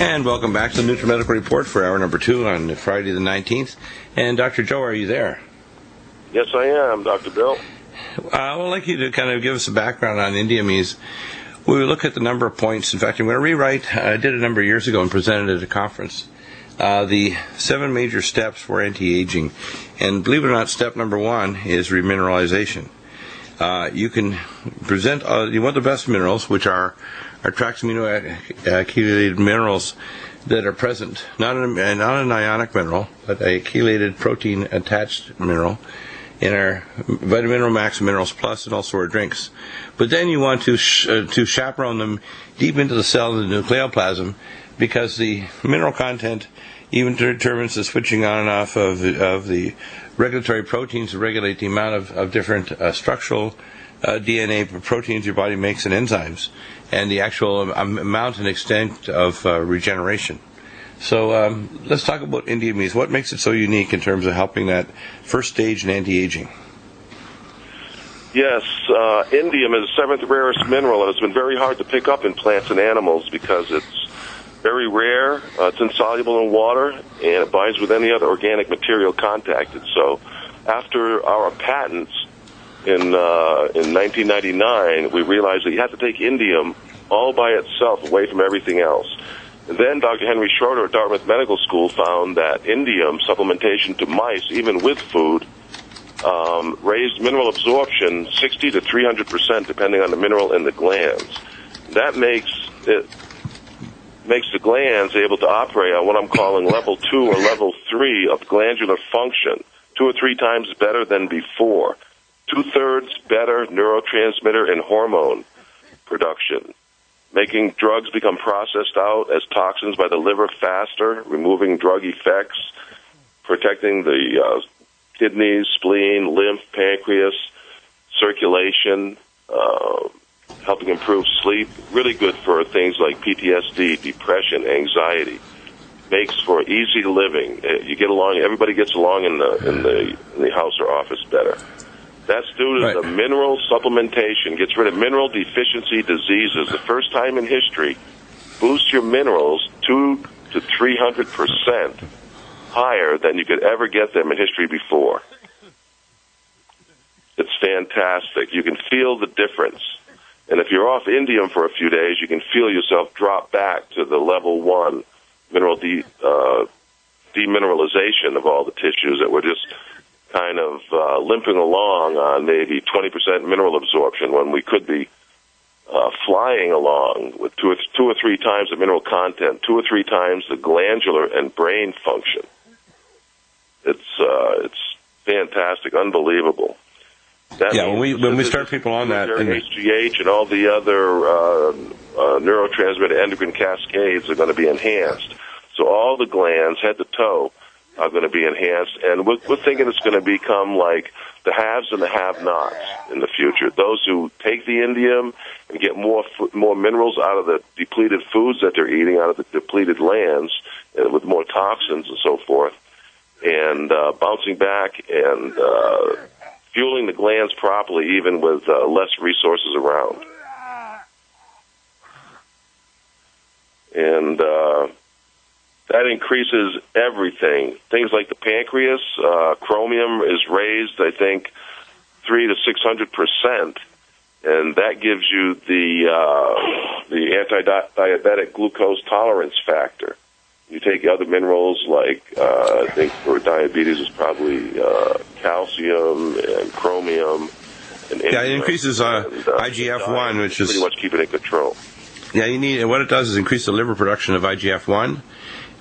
And welcome back to the Nutrimedical Report for hour number 2 on Friday the 19th. And Dr. Joe, are you there? Yes, I am, Dr. Bill. I would like you to kind of give us a background on Indiamise. We look at the number of points. In fact, I'm going to rewrite, I did a number of years ago and presented at a conference, the 7 major steps for anti-aging. And believe it or not, step number 1 is remineralization. You can present, you want the best minerals, which are trace amino-chelated minerals that are present, not an ionic mineral, but a chelated protein-attached mineral in our Vitamin Mineral Max Minerals Plus and also our drinks. But then you want to chaperone them deep into the cell of the nucleoplasm, because the mineral content even determines the switching on and off of the regulatory proteins to regulate the amount of different structural DNA proteins your body makes and enzymes, and the actual amount and extent of regeneration. So let's talk about Indiamise. What makes it so unique in terms of helping that first stage in anti-aging? Yes, indium is the 7th rarest mineral, and it's been very hard to pick up in plants and animals because it's very rare, it's insoluble in water, and it binds with any other organic material contacted. So after our patents in 1999, we realized that you had to take indium all by itself, away from everything else. And then Dr. Henry Schroeder at Dartmouth Medical School found that indium supplementation to mice, even with food, raised mineral absorption 60 to 300%, depending on the mineral in the glands. That makes the glands able to operate on what I'm calling level 2 or level 3 of glandular function, 2 or 3 times better than before. 2/3 better neurotransmitter and hormone production, making drugs become processed out as toxins by the liver faster, removing drug effects, protecting the kidneys, spleen, lymph, pancreas, circulation, helping improve sleep. Really good for things like PTSD, depression, anxiety. Makes for easy living. You get along. Everybody gets along in the house or office better. That's due to the mineral supplementation. Gets rid of mineral deficiency diseases. The first time in history, boosts your minerals 200 to 300% higher than you could ever get them in history before. It's fantastic. You can feel the difference. And if you're off indium for a few days, you can feel yourself drop back to the level 1 mineral demineralization of all the tissues that were just kind of limping along on maybe 20% mineral absorption, when we could be flying along with two or three times the mineral content, 2 or 3 times the glandular and brain function. It's fantastic, unbelievable. When we start people on that, HGH and all the other neurotransmitter endocrine cascades are going to be enhanced. So all the glands, head to toe, are going to be enhanced, and we're thinking it's going to become like the haves and the have-nots in the future. Those who take the indium and get more minerals out of the depleted foods that they're eating, out of the depleted lands, and with more toxins and so forth, and bouncing back and fueling the glands properly, even with less resources around. And that increases everything. Things like the pancreas, chromium is raised, I think, 300 to 600%, and that gives you the anti-diabetic glucose tolerance factor. You take other minerals like, I think for diabetes is probably calcium and chromium. And it increases IGF-1, which is pretty much keep it in control. Yeah, and what it does is increase the liver production of IGF-1.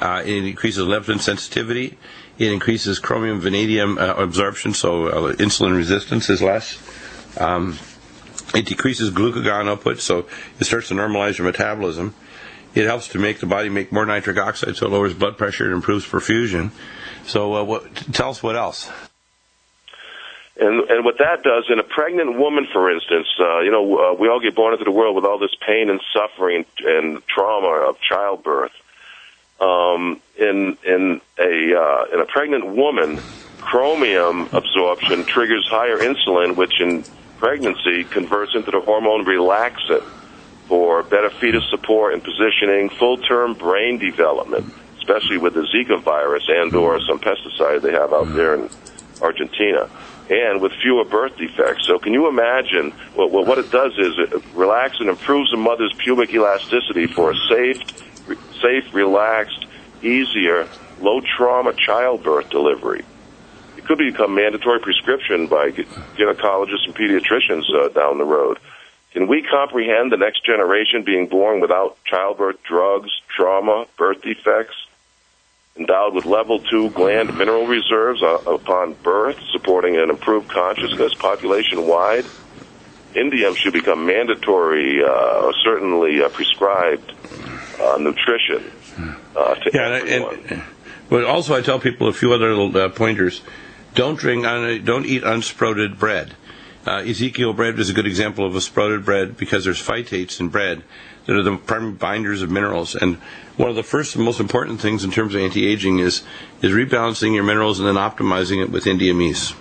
It increases leptin sensitivity. It increases chromium vanadium absorption, so insulin resistance is less. It decreases glucagon output, so it starts to normalize your metabolism. It helps to make the body make more nitric oxide, so it lowers blood pressure and improves perfusion. So tell us what else. And what that does in a pregnant woman, for instance, we all get born into the world with all this pain and suffering and trauma of childbirth. In a pregnant woman, chromium absorption triggers higher insulin, which in pregnancy converts into the hormone relaxin for better fetus support and positioning, full-term brain development, especially with the Zika virus and/or some pesticide they have out there in Argentina, and with fewer birth defects. So can you imagine what it does is it relaxes and improves the mother's pubic elasticity for a safe, relaxed, easier, low-trauma childbirth delivery. It could become mandatory prescription by gynecologists and pediatricians down the road. Can we comprehend the next generation being born without childbirth drugs, trauma, birth defects, endowed with level 2 gland mineral reserves upon birth, supporting an improved consciousness population-wide? Indium should become mandatory, or certainly prescribed nutrition to everyone. But also I tell people a few other little pointers. Don't eat unsprouted bread. Ezekiel bread is a good example of a sprouted bread because there's phytates in bread that are the primary binders of minerals. And one of the first and most important things in terms of anti-aging is rebalancing your minerals and then optimizing it with Indiamese.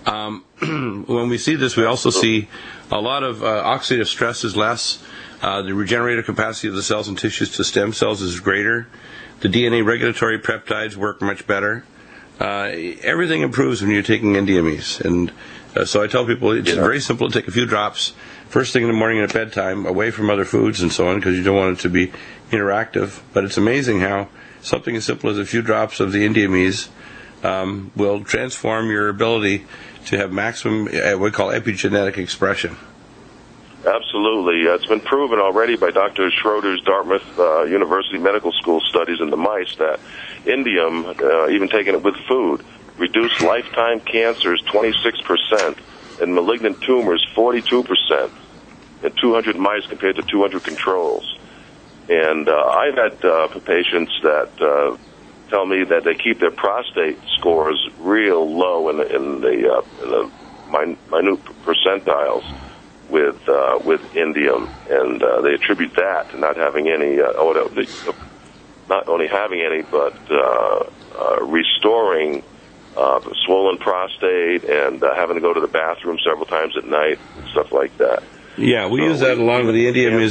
When we see this, we also see a lot of oxidative stress is less. The regenerative capacity of the cells and tissues to stem cells is greater. The DNA regulatory peptides work much better. Everything improves when you're taking Indiamese. And so I tell people it's very simple to take a few drops first thing in the morning and at bedtime, away from other foods and so on, because you don't want it to be interactive. But it's amazing how something as simple as a few drops of the Indiamese will transform your ability to have maximum, what we call epigenetic expression. Absolutely. It's been proven already by Dr. Schroeder's Dartmouth University Medical School studies in the mice that indium, even taking it with food, reduced lifetime cancers 26% and malignant tumors 42% in 200 mice compared to 200 controls. And I've had patients that tell me that they keep their prostate scores real low in the minute percentiles with indium, and they attribute that to not having any, not only having any, but restoring swollen prostate and having to go to the bathroom several times at night and stuff like that. Yeah, we use that along with the indium.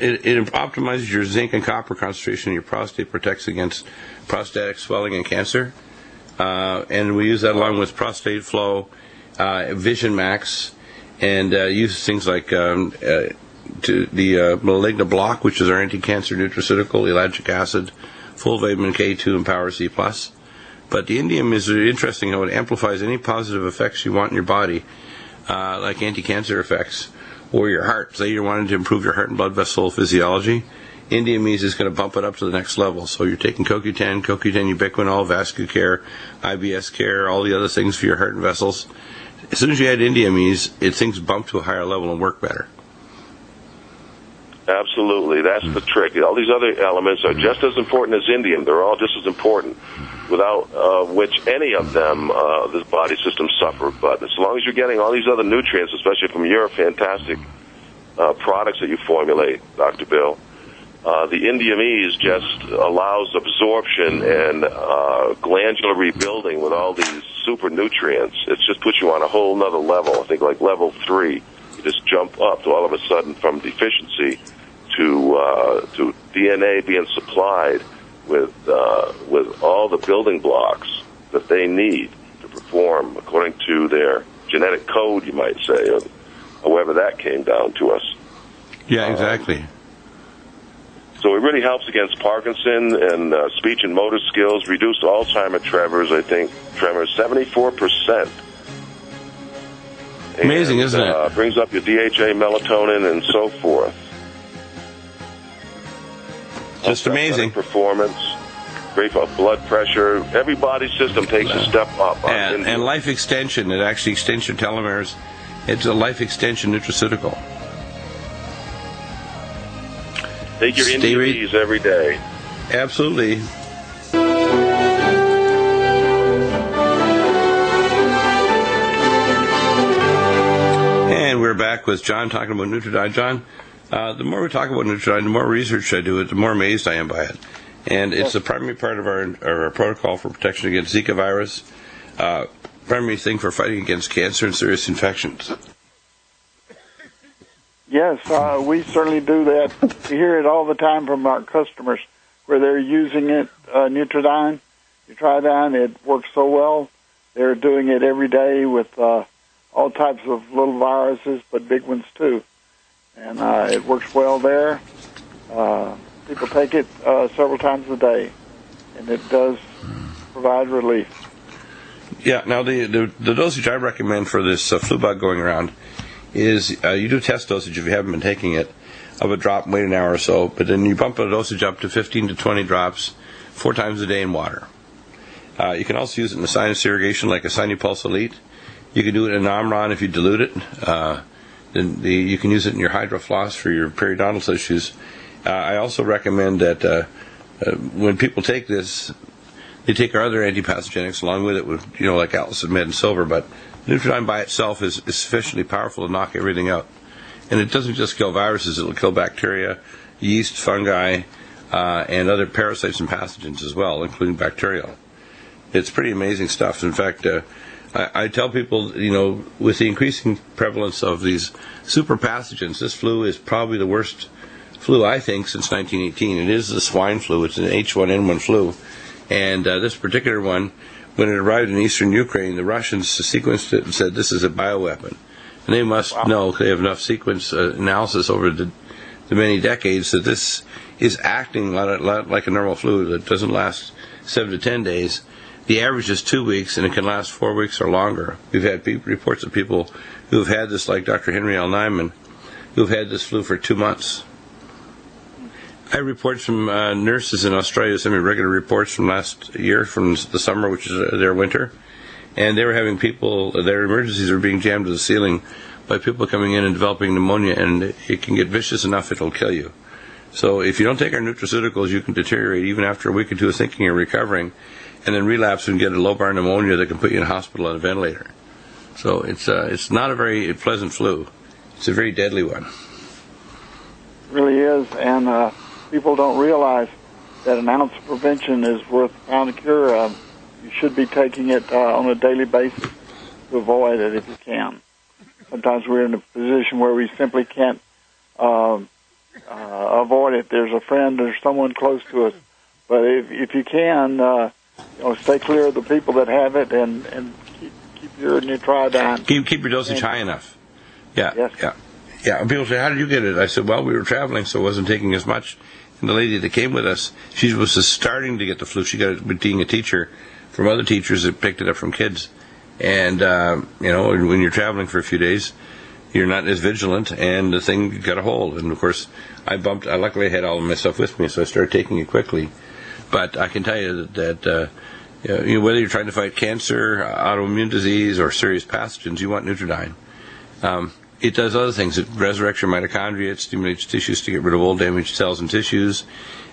It optimizes your zinc and copper concentration in your prostate, protects against prostatic swelling and cancer, and we use that along with prostate flow, Vision Max, and use things like the malignant block, which is our anti-cancer nutraceutical, ellagic acid, full vitamin K2, and Power C+. But the indium is interesting how it amplifies any positive effects you want in your body, like anti-cancer effects, or your heart. Say you're wanting to improve your heart and blood vessel physiology, Indiamese is going to bump it up to the next level. So you're taking CoQ10, ubiquinol, VascuCare, IBS Care, all the other things for your heart and vessels. As soon as you add Indiamese, things bump to a higher level and work better. Absolutely. That's the trick. All these other elements are just as important as indium. They're all just as important, without which any of them, the body system suffer. But as long as you're getting all these other nutrients, especially from your fantastic products that you formulate, Dr. Bill, the Indiamese just allows absorption and glandular rebuilding with all these super nutrients. It just puts you on a whole nother level. I think like level 3. You just jump up to all of a sudden from deficiency to DNA being supplied with all the building blocks that they need to perform according to their genetic code, you might say, or however that came down to us. Yeah, exactly. So it really helps against Parkinson and speech and motor skills, reduce Alzheimer's tremors, 74%. Amazing, isn't it? Brings up your DHA, melatonin, and so forth. Just amazing. Performance, great for blood pressure. Every body system takes a step up. And life extension. It actually extends your telomeres. It's a life extension nutraceutical. Take your Indiamese every day. Absolutely. And we're back with John talking about Nutridyne. John, the more we talk about Nutridyne, the more research I do, the more amazed I am by it. And it's a primary part of our protocol for protection against Zika virus, primary thing for fighting against cancer and serious infections. Yes, we certainly do that. We hear it all the time from our customers where they're using it, Nutrimedical. It works so well. They're doing it every day with all types of little viruses, but big ones too. And it works well there. People take it several times a day, and it does provide relief. Yeah, now the dosage I recommend for this flu bug going around is you do test dosage if you haven't been taking it of a drop, wait an hour or so, but then you bump the dosage up to 15 to 20 drops 4 times a day in water. You can also use it in a sinus irrigation like a Sinupulse Elite. You can do it in Omron if you dilute it. You can use it in your hydrofloss for your periodontal tissues. I also recommend that when people take this, they take our other antipathogenics along with it, with like allicin med and silver. But Nutrimedical by itself is sufficiently powerful to knock everything out, and it doesn't just kill viruses; it'll kill bacteria, yeast, fungi, and other parasites and pathogens as well, including bacterial. It's pretty amazing stuff. In fact, I tell people, with the increasing prevalence of these super pathogens, this flu is probably the worst flu, I think, since 1918. It is the swine flu. It's an H1N1 flu. And this particular one, when it arrived in eastern Ukraine, the Russians sequenced it and said this is a bioweapon. And they must know, they have enough sequence analysis over the many decades, that this is acting like a normal flu that doesn't last 7 to 10 days. The average is 2 weeks, and it can last 4 weeks or longer. We've had reports of people who have had this, like Dr. Henry L. Nyman, who have had this flu for 2 months. I have reports from nurses in Australia, send me regular reports from last year, from the summer, which is their winter, and they were having people, their emergencies were being jammed to the ceiling by people coming in and developing pneumonia, and it can get vicious enough it'll kill you. So if you don't take our nutraceuticals, you can deteriorate even after a week or two of thinking you're recovering, and then relapse and get a lobar pneumonia that can put you in a hospital on a ventilator. So it's not a very pleasant flu. It's a very deadly one. It really is, and people don't realize that an ounce of prevention is worth a pound of cure. You should be taking it on a daily basis to avoid it if you can. Sometimes we're in a position where we simply can't avoid it. There's a friend or someone close to us. But if you can, stay clear of the people that have it and keep your Nutrimedical. Keep your dosage high enough. Yeah, yes. Yeah. And people say, how did you get it? I said, well, we were traveling, so I wasn't taking as much. And the lady that came with us, she was just starting to get the flu. She got it with being a teacher from other teachers that picked it up from kids. And, when you're traveling for a few days, you're not as vigilant, and the thing got a hold. And, of course, I luckily I had all of my stuff with me, so I started taking it quickly. But I can tell you that whether you're trying to fight cancer, autoimmune disease, or serious pathogens, you want Nutrimedical. It does other things. It resurrects your mitochondria. It stimulates tissues to get rid of old damaged cells and tissues.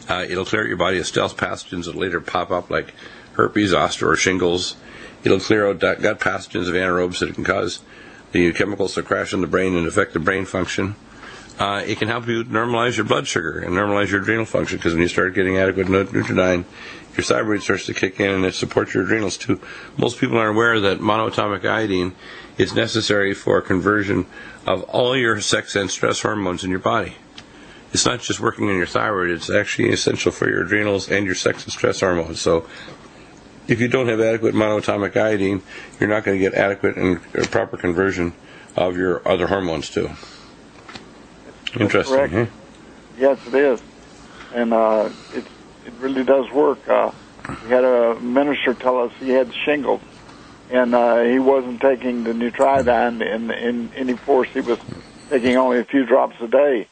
It'll clear out your body of stealth pathogens that later pop up, like herpes, zoster, or shingles. It'll clear out gut pathogens of anaerobes that can cause the chemicals to crash in the brain and affect the brain function. It can help you normalize your blood sugar and normalize your adrenal function, because when you start getting adequate Nutrimedical, your thyroid starts to kick in and it supports your adrenals too. Most people aren't aware that monoatomic iodine is necessary for conversion of all your sex and stress hormones in your body. It's not just working on your thyroid, it's actually essential for your adrenals and your sex and stress hormones. So if you don't have adequate monoatomic iodine, you're not going to get adequate and proper conversion of your other hormones too. Interesting, huh? Yes, it is. And it really does work. We had a minister tell us he had shingles, and he wasn't taking the Nutrimedical in any force. He was taking only a few drops a day.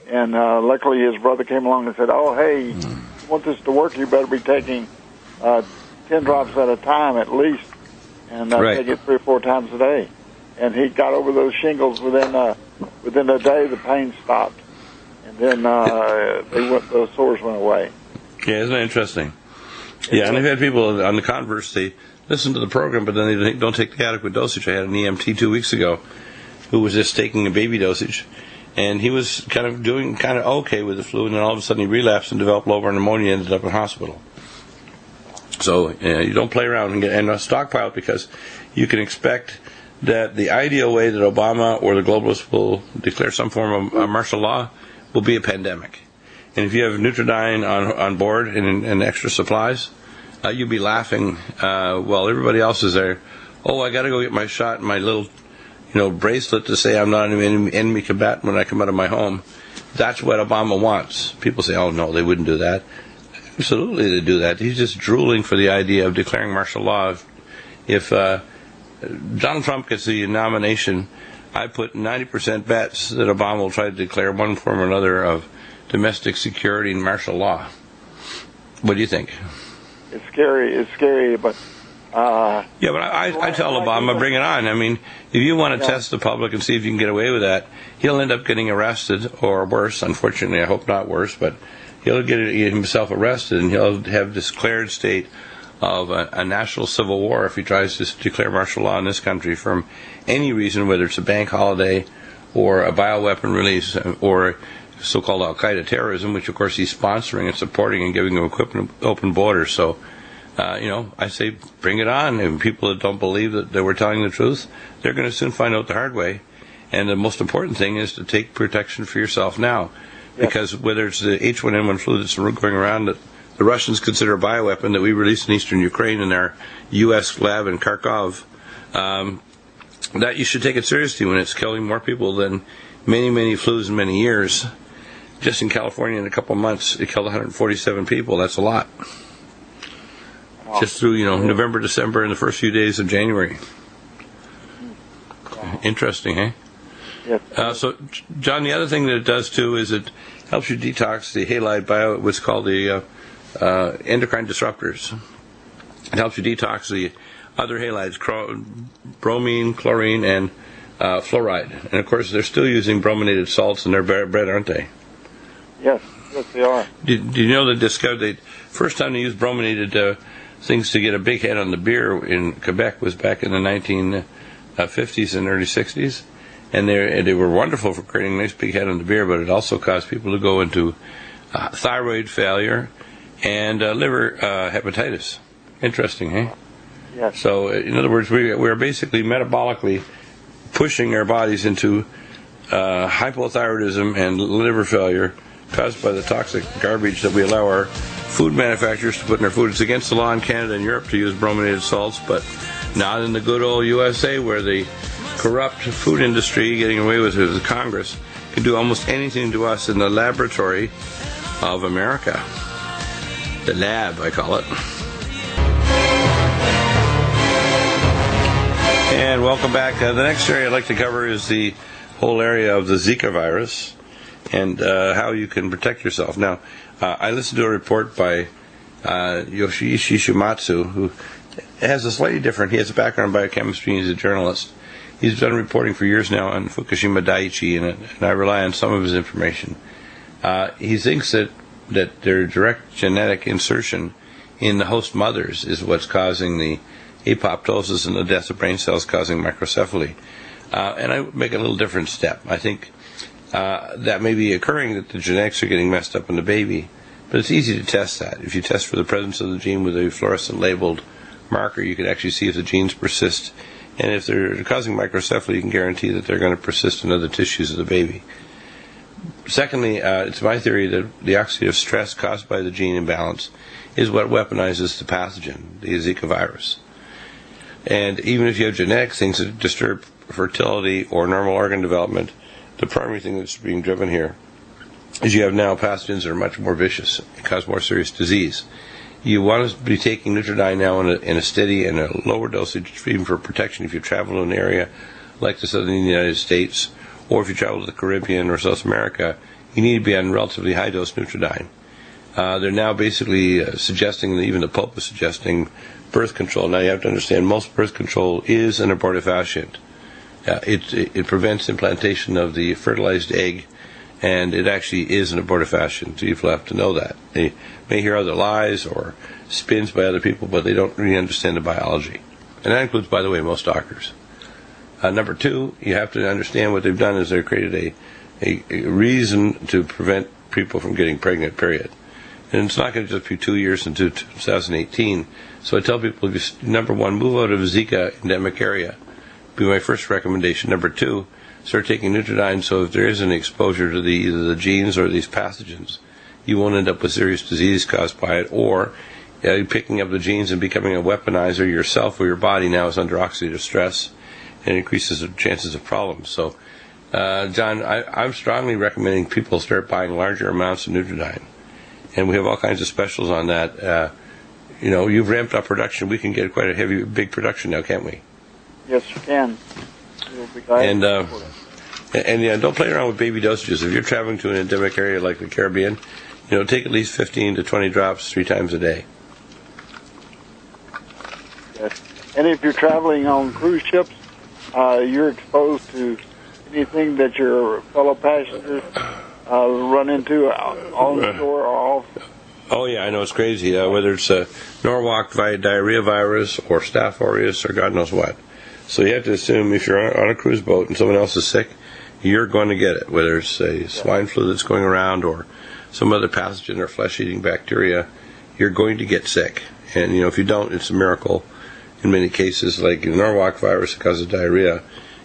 And luckily his brother came along and said, oh, hey, if you want this to work, you better be taking 10 drops at a time at least, and take it 3 or 4 times a day. And he got over those shingles within a day. The pain stopped, and then the sores went away. Yeah, isn't that interesting? Yeah, and I've had people on the converse, they listen to the program, but then they don't take the adequate dosage. I had an EMT 2 weeks ago who was just taking a baby dosage, and he was kind of doing okay with the flu, and then all of a sudden he relapsed and developed lobar pneumonia and ended up in hospital. So you don't play around and stockpile it, because you can expect that the ideal way that Obama or the globalists will declare some form of martial law will be a pandemic. And if you have Nutridyne on board and extra supplies, you'll be laughing while everybody else is there. Oh, I got to go get my shot and my little, bracelet to say I'm not an enemy combatant when I come out of my home. That's what Obama wants. People say, oh, no, they wouldn't do that. Absolutely they do that. He's just drooling for the idea of declaring martial law. If Donald Trump gets the nomination, I put 90% bets that Obama will try to declare one form or another of domestic security and martial law. What do you think? It's scary, but... yeah, but I tell Obama, bring it on. I mean, if you want to test the public and see if you can get away with that, he'll end up getting arrested, or worse, unfortunately, I hope not worse, but he'll get himself arrested, and he'll have declared state of a national civil war if he tries to declare martial law in this country from any reason, whether it's a bank holiday or a bioweapon release or so-called Al-Qaeda terrorism, which, of course, he's sponsoring and supporting and giving them equipment, open borders. So, I say bring it on. And people that don't believe that they were telling the truth, they're going to soon find out the hard way. And the most important thing is to take protection for yourself now. Because whether it's the H1N1 flu that's going around that the Russians consider a bioweapon that we released in eastern Ukraine in our U.S. lab in Kharkov, that you should take it seriously when it's killing more people than many, many flus in many years. Just in California in a couple of months, it killed 147 people. That's a lot. Wow. Just through, November, December, and the first few days of January. Wow. Interesting, eh? Yes. So, John, the other thing that it does, too, is it helps you detox the halide what's called the endocrine disruptors. It helps you detox the other halides, bromine, chlorine, and fluoride. And, of course, they're still using brominated salts in their bread, aren't they? Yes, they are. Did you know the first time they used brominated things to get a big head on the beer in Quebec was back in the 1950s and early 60s? And they were wonderful for creating a nice big head on the beer, but it also caused people to go into thyroid failure and liver hepatitis. Interesting, eh? Yes. So, in other words, we're basically metabolically pushing our bodies into hypothyroidism and liver failure caused by the toxic garbage that we allow our food manufacturers to put in our food. It's against the law in Canada and Europe to use brominated salts, but not in the good old USA, where the corrupt food industry, getting away with it, the Congress, can do almost anything to us in the laboratory of America. The lab, I call it. And welcome back. The next area I'd like to cover is the whole area of the Zika virus and how you can protect yourself. Now, I listened to a report by Yoshiichi Shimatsu, who has a slightly different, he has a background in biochemistry, he's a journalist. He's done reporting for years now on Fukushima Daiichi, and I rely on some of his information. He thinks that their direct genetic insertion in the host mothers is what's causing the apoptosis and the death of brain cells, causing microcephaly. And I make a little different step. I think that may be occurring, that the genetics are getting messed up in the baby, but it's easy to test that. If you test for the presence of the gene with a fluorescent labeled marker, you can actually see if the genes persist. And if they're causing microcephaly, you can guarantee that they're going to persist in other tissues of the baby. Secondly, it's my theory that the oxidative stress caused by the gene imbalance is what weaponizes the pathogen, the Zika virus. And even if you have genetic things that disturb fertility or normal organ development, the primary thing that's being driven here is you have now pathogens that are much more vicious and cause more serious disease. You want to be taking Nutridyne now in a steady and a lower dosage, even for protection if you travel to an area like the southern United States, or if you travel to the Caribbean or South America, you need to be on relatively high-dose Nutridyne. They're now basically suggesting, even the Pope is suggesting, birth control. Now you have to understand, most birth control is an abortifacient. It prevents implantation of the fertilized egg, and it actually is an abortifacient. So people have to know that. They may hear other lies or spins by other people, but they don't really understand the biology. And that includes, by the way, most doctors. Number two, you have to understand what they've done is they've created a reason to prevent people from getting pregnant, period. And it's not going to just be 2 years into 2018. So I tell people, number one, move out of Zika endemic area. be my first recommendation. Number 2, start taking Nutridyne so if there is an exposure to either the genes or these pathogens, you won't end up with serious disease caused by it, or picking up the genes and becoming a weaponizer yourself or your body now is under oxidative stress and increases the chances of problems. So, John, I'm strongly recommending people start buying larger amounts of Nutridyne. And we have all kinds of specials on that. You've ramped up production. We can get quite a big production now, can't we? Yes, you can. You'll be glad and don't play around with baby dosages. If you're traveling to an endemic area like the Caribbean, take at least 15 to 20 drops 3 times a day. Yes. And if you're traveling on cruise ships, you're exposed to anything that your fellow passengers run into on the shore or off. Oh, yeah, I know, it's crazy. Whether it's Norwalk diarrhea virus or Staph aureus or God knows what. So you have to assume if you're on a cruise boat and someone else is sick, you're going to get it, whether it's a swine flu that's going around or some other pathogen or flesh-eating bacteria, you're going to get sick. And, if you don't, it's a miracle. In many cases, like the Norwalk virus that causes diarrhea,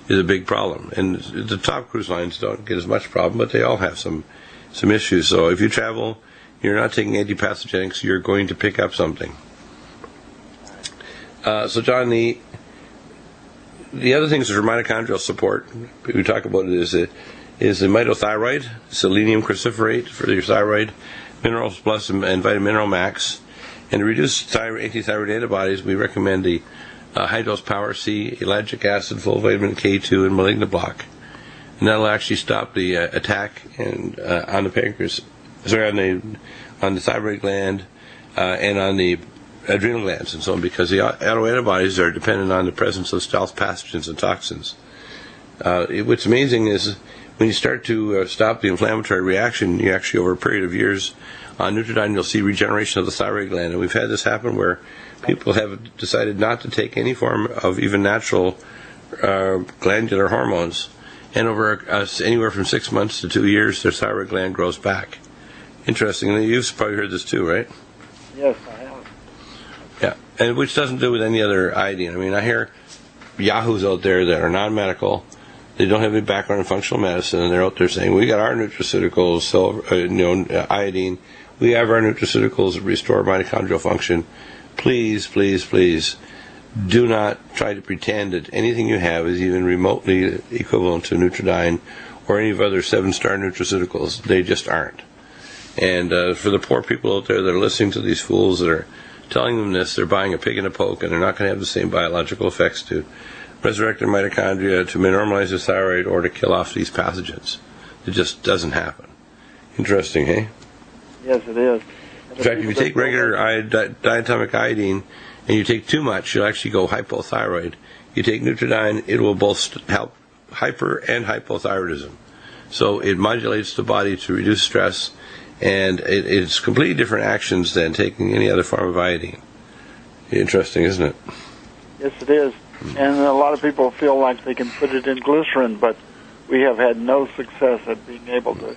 is a big problem. And the top cruise lines don't get as much problem, but they all have some issues. So if you travel, you're not taking antipathogenics, you're going to pick up something. So, John, the other things for mitochondrial support we talk about is the mitothyroid, selenium cruciferate for your thyroid, Minerals Plus and Vitamin Mineral Max. And to reduce antithyroid antibodies, we recommend the high-dose Power C, ellagic acid, full vitamin K2, and malignant block. And that'll actually stop the attack on the pancreas, on the thyroid gland, and on the adrenal glands and so on, because the autoantibodies are dependent on the presence of stealth pathogens and toxins. What's amazing is when you start to stop the inflammatory reaction, you actually, over a period of years, on Nutridyne, you'll see regeneration of the thyroid gland. And we've had this happen where people have decided not to take any form of even natural glandular hormones. And over anywhere from 6 months to 2 years, their thyroid gland grows back. Interestingly, you've probably heard this too, right? Yes, I have. Yeah, and which doesn't do with any other iodine. I mean, I hear yahoos out there that are non-medical. They don't have any background in functional medicine, and they're out there saying, we got our nutraceuticals, iodine. We have our nutraceuticals that restore mitochondrial function. Please, please, please, do not try to pretend that anything you have is even remotely equivalent to Nutridyne or any of other 7-star nutraceuticals. They just aren't. And for the poor people out there that are listening to these fools that are telling them this, they're buying a pig in a poke, and they're not going to have the same biological effects to resurrect their mitochondria, to normalize their thyroid, or to kill off these pathogens. It just doesn't happen. Interesting, hey? Yes, it is. In fact, if you take regular diatomic iodine and you take too much, you'll actually go hypothyroid. You take Nutridyne, it will both help hyper and hypothyroidism. So it modulates the body to reduce stress, and it's completely different actions than taking any other form of iodine. Interesting, isn't it? Yes, it is. And a lot of people feel like they can put it in glycerin, but we have had no success at being able to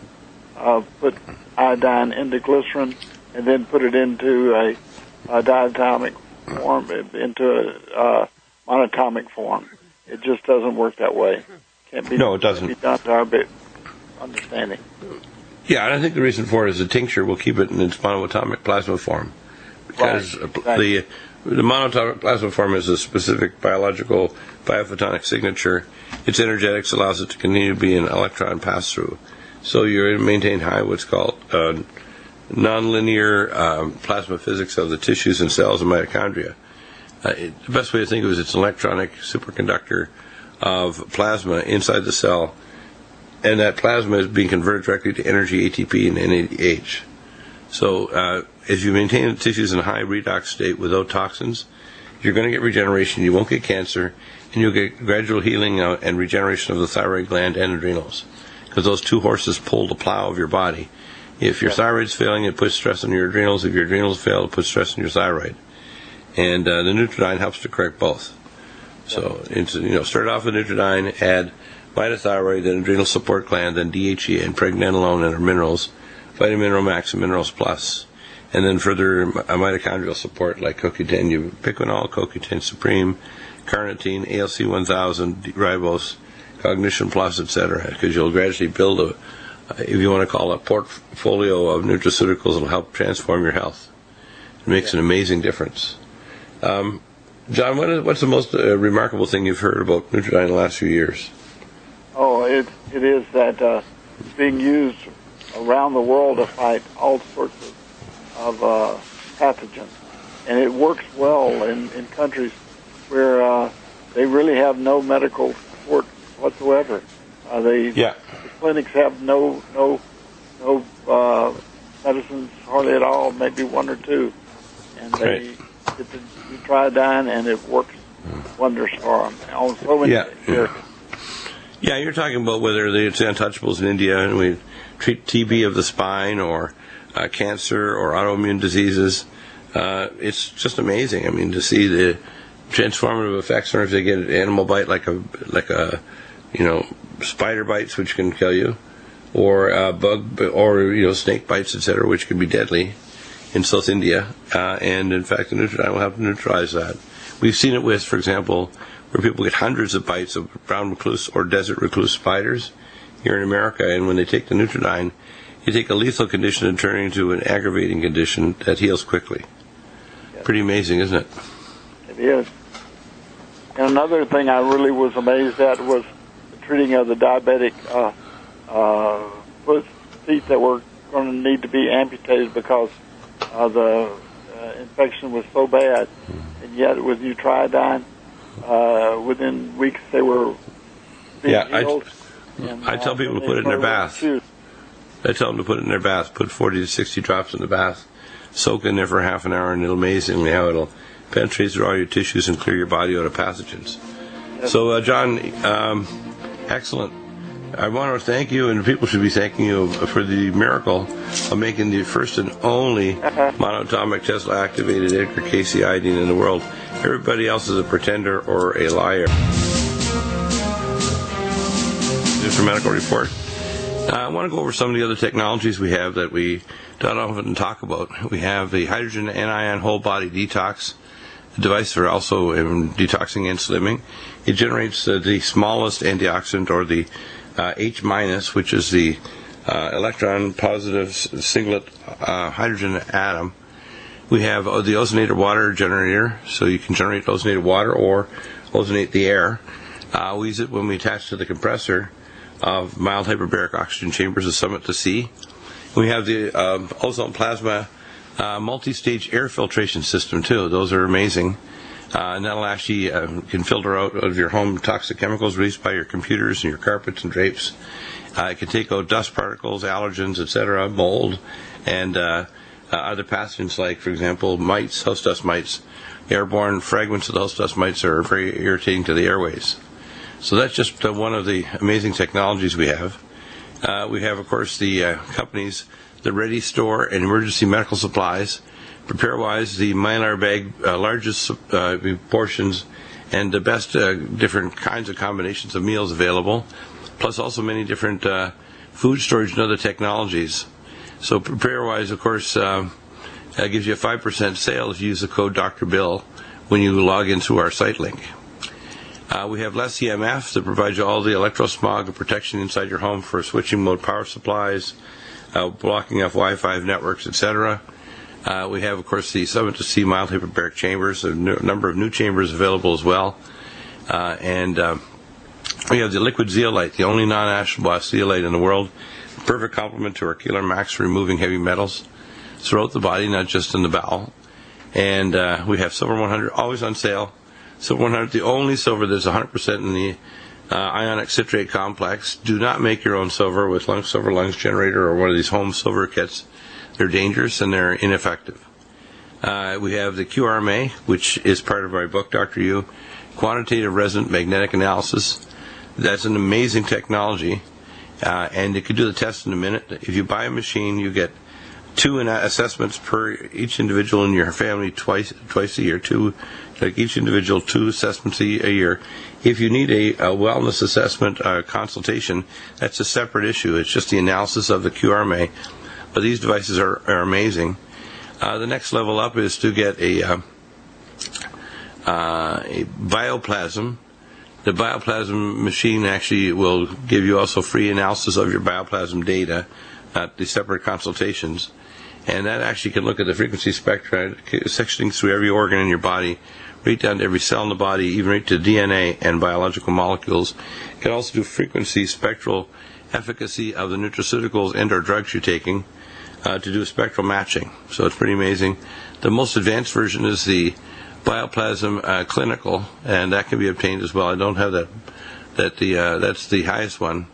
put iodine into glycerin and then put it into a diatomic form, into a monatomic form. It just doesn't work that way. No, it doesn't. Be done to our understanding. Yeah, and I think the reason for it is the tincture will keep it in its monatomic plasma form, because the monatomic plasma form is a specific biological biophotonic signature. Its energetics allows it to continue to be an electron pass-through. So you maintain high what's called nonlinear plasma physics of the tissues and cells of mitochondria. The best way to think of it is it's an electronic superconductor of plasma inside the cell, and that plasma is being converted directly to energy, ATP, and NADH. So as you maintain the tissues in a high redox state without toxins, you're going to get regeneration, you won't get cancer, and you'll get gradual healing and regeneration of the thyroid gland and adrenals, because those two horses pull the plow of your body. If your thyroid's failing, it puts stress on your adrenals. If your adrenals fail, it puts stress on your thyroid. And the Nutridyne helps to correct both. So, start off with Nutridyne, add mitothyroid, then adrenal support gland, then DHEA and pregnenolone and our minerals, Vitamin Mineral Max and Minerals Plus, and then further mitochondrial support like CoQ10. You pick one all, CoQ10 Supreme, carnitine, ALC 1000, ribose, cognition plus, etc. Because you'll gradually build a, if you want to call it, a portfolio of nutraceuticals that will help transform your health. It makes an amazing difference. John, what's the most remarkable thing you've heard about Nutridyne in the last few years? Oh, it is that it's being used around the world to fight all sorts of pathogens. And it works well in countries where they really have no medical support whatsoever. The clinics have no medicines hardly at all, maybe one or two. And they get the Nutrimedical, and it works wonders for them. On so many areas. Yeah, you're talking about whether it's untouchables in India, and we treat TB of the spine or cancer or autoimmune diseases. It's just amazing. I mean, to see the transformative effects, or if they get an animal bite like a spider bites, which can kill you, or bug or snake bites, etc., which can be deadly in South India. And in fact, the Nutrimedical will help neutralize that. We've seen it with, for example, where people get hundreds of bites of brown recluse or desert recluse spiders here in America, and when they take the Nutrimedical, you take a lethal condition and turn it into an aggravating condition that heals quickly. Yes. Pretty amazing, isn't it? It is. And another thing I really was amazed at was the treating of the diabetic feet that were going to need to be amputated because the infection was so bad. And yet with Nutrimedical, within weeks they were being healed. I tell people to put it in their bath. I tell them to put it in their bath. Put 40 to 60 drops in the bath. Soak in there for half an hour, and it'll amazingly how it'll penetrate through all your tissues and clear your body out of pathogens. Yes. So, John, excellent. I want to thank you, and people should be thanking you for the miracle of making the first and only monatomic Tesla-activated Edgar Cayce iodine in the world. Everybody else is a pretender or a liar. Nutrimedical report. I want to go over some of the other technologies we have that we don't often talk about. We have the hydrogen anion whole body detox device for also detoxing and slimming. It generates the smallest antioxidant, or the H-, which is the electron positive singlet hydrogen atom. We have the ozonated water generator, so you can generate ozonated water or ozonate the air. We use it when we attach to the compressor of mild hyperbaric oxygen chambers of Summit to C. We have the ozone plasma multi-stage air filtration system too. Those are amazing. And that'll actually can filter out of your home toxic chemicals released by your computers and your carpets and drapes. It can take out dust particles, allergens, etc., mold, and other pathogens like, for example, mites, house dust mites. Airborne fragments of the house dust mites are very irritating to the airways. So that's just one of the amazing technologies we have. We have, of course, the companies, the Ready Store and Emergency Medical Supplies. Prepare-wise, the Mylar bag, largest portions, and the best different kinds of combinations of meals available, plus also many different food storage and other technologies. So Prepare-wise, of course, gives you a 5% sale if you use the code Dr. Bill when you log in through our site link. We have less EMF that provides you all the electrosmog and protection inside your home for switching mode power supplies, blocking off Wi-Fi networks, etc. We have, of course, the Summit to C mild hyperbaric chambers, a number of new chambers available as well. And we have the liquid zeolite, the only non-actionable zeolite in the world. Perfect complement to our Keeler Max for removing heavy metals throughout the body, not just in the bowel. And we have Silver 100, always on sale. Silver 100, the only silver that's 100% in the ionic citrate complex. Do not make your own silver with silver lungs generator or one of these home silver kits. They're dangerous and they're ineffective. We have the QRMA, which is part of my book, Dr. U, Quantitative Resonant Magnetic Analysis. That's an amazing technology, and it could do the test in a minute. If you buy a machine, you get 2 assessments per each individual in your family twice a year. Each individual 2 assessments a year. If you need a wellness assessment consultation, that's a separate issue. It's just the analysis of the QRMA. But these devices are amazing. The next level up is to get a a bioplasm. The bioplasm machine actually will give you also free analysis of your bioplasm data at the separate consultations. And that actually can look at the frequency spectra, sectioning through every organ in your body, right down to every cell in the body, even right to DNA and biological molecules. It can also do frequency spectral efficacy of the nutraceuticals and or drugs you're taking to do spectral matching. So it's pretty amazing. The most advanced version is the Bioplasm Clinical, and that can be obtained as well. I don't have that. That's the highest one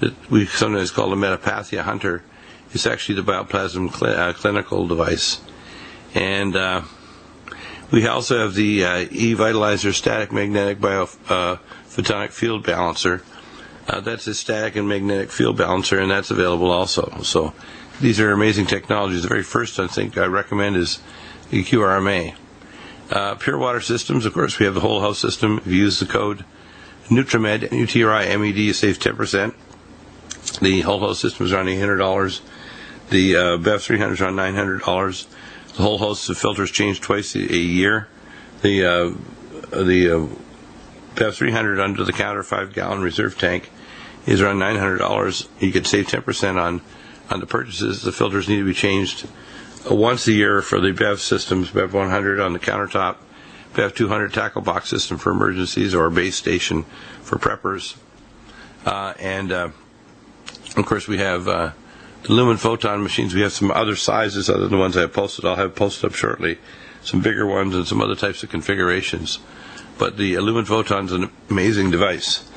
that we sometimes call the Metapathia Hunter. It's actually the Bioplasm Clinical device. And we also have the E-Vitalizer Static Magnetic Biophotonic Field Balancer. That's a static and magnetic field balancer, and that's available also. So these are amazing technologies. The very first I think I recommend is the QRMA. Pure water systems, of course, we have the whole house system. If you use the code Nutrimed, N-U-T-R-I-M-E-D, you save 10%. The whole house system is around $800. The BEV 300 is around $900. The whole host of filters change twice a year. The BEV 300 under the counter 5-gallon reserve tank is around $900. You could save 10% on the purchases. The filters need to be changed once a year for the BEV systems, BEV 100 on the countertop, BEV 200 tackle box system for emergencies, or a base station for preppers. Of course, we have the Lumen Photon machines. We have some other sizes other than the ones I have posted. I'll have posted up shortly some bigger ones and some other types of configurations. But the Lumen Photon is an amazing device.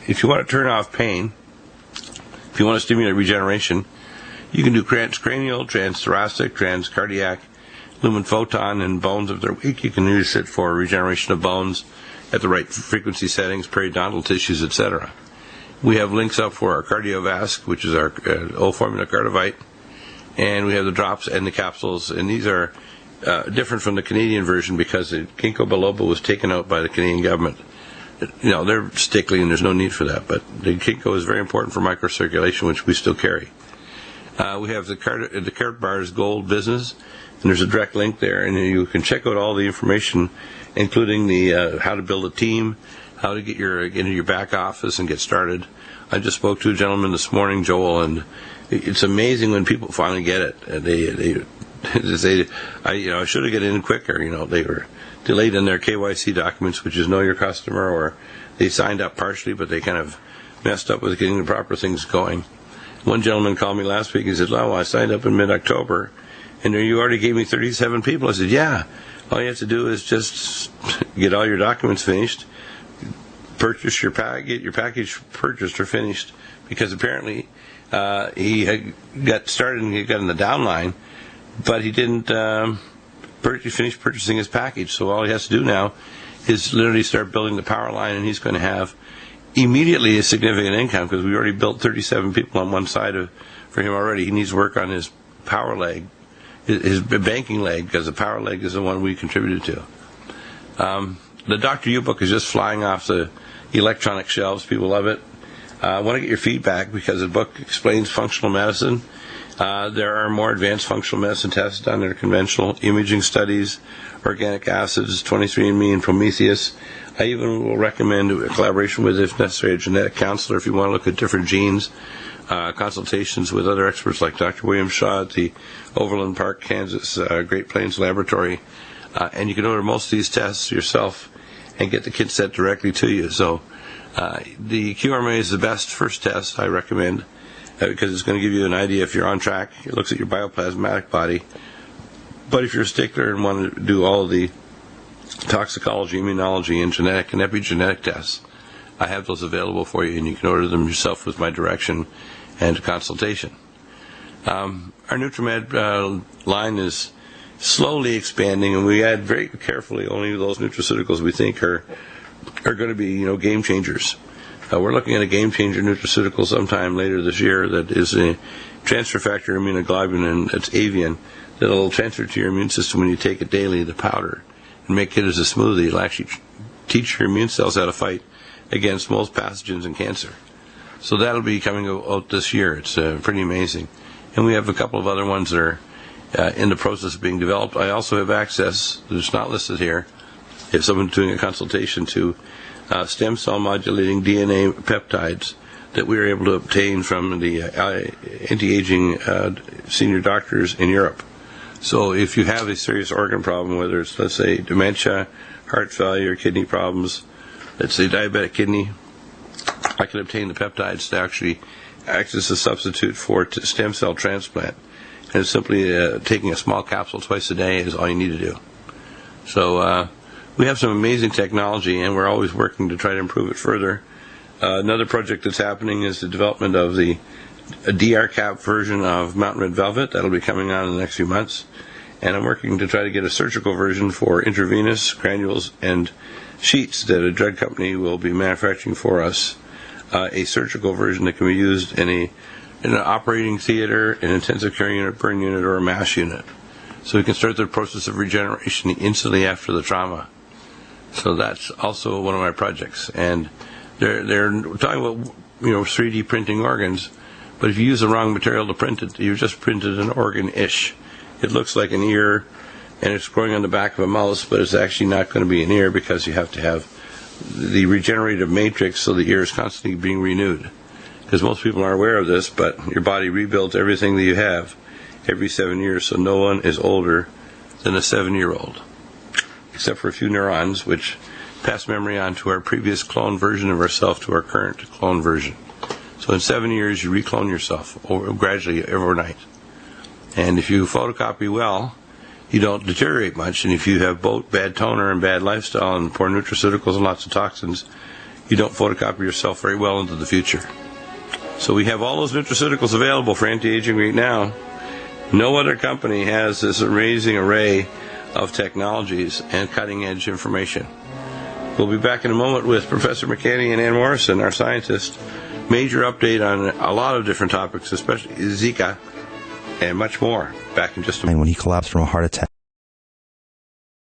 If you want to turn off pain, if you want to stimulate regeneration, you can do transcranial, transthoracic, transcardiac, Lumen Photon, and bones. If they're weak, you can use it for regeneration of bones at the right frequency settings, periodontal tissues, etc. We have links up for our Cardiovasc, which is our old formula Cardivite, and we have the drops and the capsules, and these are different from the Canadian version because the ginkgo biloba was taken out by the Canadian government. You know, they're stickly and there's no need for that, but the ginkgo is very important for microcirculation, which we still carry. We have the Carrot Bars Gold Business, and there's a direct link there, and you can check out all the information, including the how to build a team, how to get into your back office and get started. I just spoke to a gentleman this morning, Joel, and it's amazing when people finally get it. They say, I should have gotten in quicker. They were delayed in their KYC documents, which is know your customer, or they signed up partially, but they kind of messed up with getting the proper things going. One gentleman called me last week. He said, "Oh, I signed up in mid-October, and you already gave me 37 people." I said, "Yeah, all you have to do is just get all your documents finished, purchase get your package purchased or finished," because apparently he had got started and he got in the downline, but he didn't finish purchasing his package. So all he has to do now is literally start building the power line, and he's going to have immediately a significant income because we already built 37 people on one side for him already. He needs to work on his power leg, his banking leg, because the power leg is the one we contributed to. The Dr. U book is just flying off the electronic shelves. People love it. I want to get your feedback because the book explains functional medicine. There are more advanced functional medicine tests done that are conventional, imaging studies, organic acids, 23andMe and Prometheus. I even will recommend a collaboration with, if necessary, a genetic counselor if you want to look at different genes, consultations with other experts like Dr. William Shaw at the Overland Park, Kansas Great Plains Laboratory. And you can order most of these tests yourself and get the kit sent directly to you. So the QRMA is the best first test I recommend because it's going to give you an idea if you're on track. It looks at your bioplasmatic body. But if you're a stickler and want to do all of the toxicology, immunology, and genetic and epigenetic tests, I have those available for you, and you can order them yourself with my direction and consultation. Our Nutrimed line is slowly expanding, and we add very carefully only those nutraceuticals we think are going to be game changers. We're looking at a game changer nutraceutical sometime later this year that is a transfer factor immunoglobulin, it's avian, that will transfer to your immune system when you take it daily, the powder, and make it as a smoothie. It'll actually teach your immune cells how to fight against most pathogens and cancer. So that'll be coming out this year. It's pretty amazing. And we have a couple of other ones that are in the process of being developed. I also have access, it's not listed here, if someone's doing a consultation, to stem cell modulating DNA peptides that we were able to obtain from the anti-aging senior doctors in Europe. So if you have a serious organ problem, whether it's, let's say, dementia, heart failure, kidney problems, let's say diabetic kidney, I can obtain the peptides to actually act as a substitute for stem cell transplant. And it's simply taking a small capsule twice a day is all you need to do. So we have some amazing technology, and we're always working to try to improve it further. Another project that's happening is the development of a DR cap version of Mountain Red Velvet. That'll be coming on in the next few months. And I'm working to try to get a surgical version for intravenous granules and sheets that a drug company will be manufacturing for us. A surgical version that can be used in an operating theater, an intensive care unit, burn unit, or a MASH unit. So we can start the process of regeneration instantly after the trauma. So that's also one of my projects. And they're talking about 3D printing organs, but if you use the wrong material to print it, you've just printed an organ-ish. It looks like an ear, and it's growing on the back of a mouse, but it's actually not going to be an ear because you have to have the regenerative matrix so the ear is constantly being renewed. Because most people aren't aware of this, but your body rebuilds everything that you have every 7 years, so no one is older than a 7-year-old, except for a few neurons, which pass memory on to our previous clone version of ourselves to our current clone version. So in 7 years, you reclone yourself gradually overnight. And if you photocopy well, you don't deteriorate much. And if you have both bad toner and bad lifestyle and poor nutraceuticals and lots of toxins, you don't photocopy yourself very well into the future. So we have all those nutraceuticals available for anti-aging right now. No other company has this amazing array of technologies and cutting-edge information. We'll be back in a moment with Professor McCanny and Ann Morrison, our scientist. Major update on a lot of different topics, especially Zika and much more. Back in just a moment. When he collapsed from a heart attack.